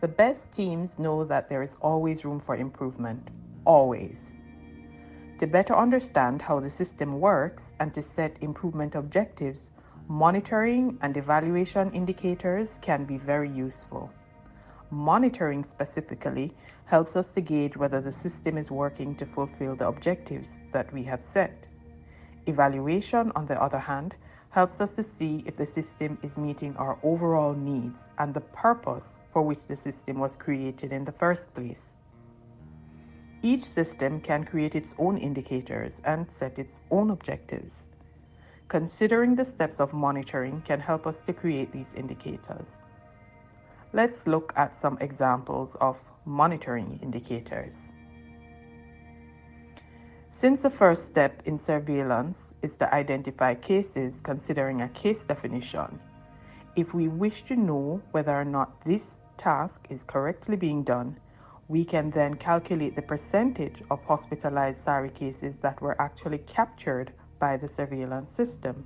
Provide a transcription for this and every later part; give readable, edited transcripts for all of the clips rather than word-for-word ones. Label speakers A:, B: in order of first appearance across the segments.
A: The best teams know that there is always room for improvement, always. To better understand how the system works and to set improvement objectives, monitoring and evaluation indicators can be very useful. Monitoring specifically helps us to gauge whether the system is working to fulfill the objectives that we have set. Evaluation, on the other hand, helps us to see if the system is meeting our overall needs and the purpose for which the system was created in the first place. Each system can create its own indicators and set its own objectives. Considering the steps of monitoring can help us to create these indicators. Let's look at some examples of monitoring indicators. Since the first step in surveillance is to identify cases considering a case definition, if we wish to know whether or not this task is correctly being done, we can then calculate the percentage of hospitalized SARI cases that were actually captured by the surveillance system.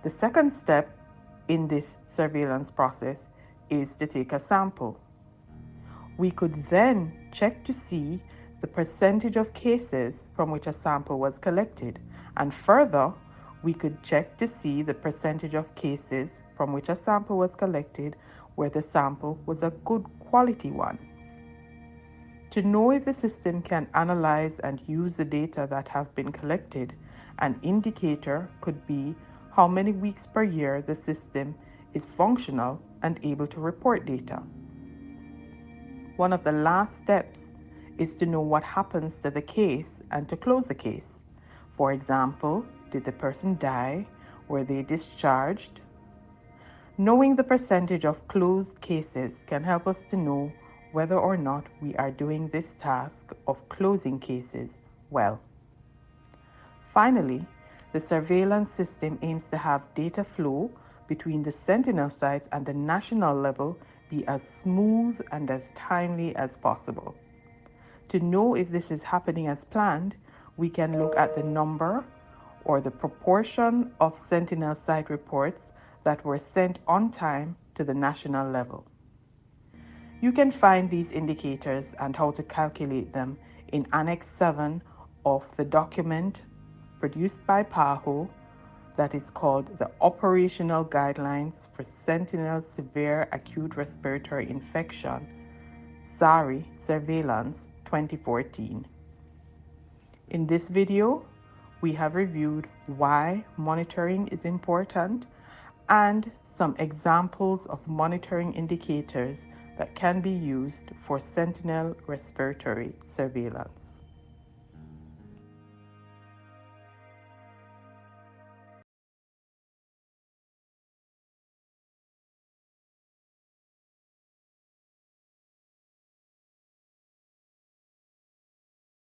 A: The second step in this surveillance process is to take a sample. We could then check to see the percentage of cases from which a sample was collected, and further, we could check to see the percentage of cases from which a sample was collected where the sample was a good quality one. To know if the system can analyze and use the data that have been collected, an indicator could be how many weeks per year the system is functional and able to report data. One of the last steps is to know what happens to the case and to close the case. For example, did the person die? Were they discharged? Knowing the percentage of closed cases can help us to know whether or not we are doing this task of closing cases well. Finally, the surveillance system aims to have data flow between the sentinel sites and the national level be as smooth and as timely as possible. To know if this is happening as planned, we can look at the number or the proportion of sentinel site reports that were sent on time to the national level. You can find these indicators and how to calculate them in Annex 7 of the document produced by PAHO that is called the Operational Guidelines for Sentinel Severe Acute Respiratory Infection, SARI Surveillance 2014. In this video, we have reviewed why monitoring is important and some examples of monitoring indicators that can be used for sentinel respiratory surveillance.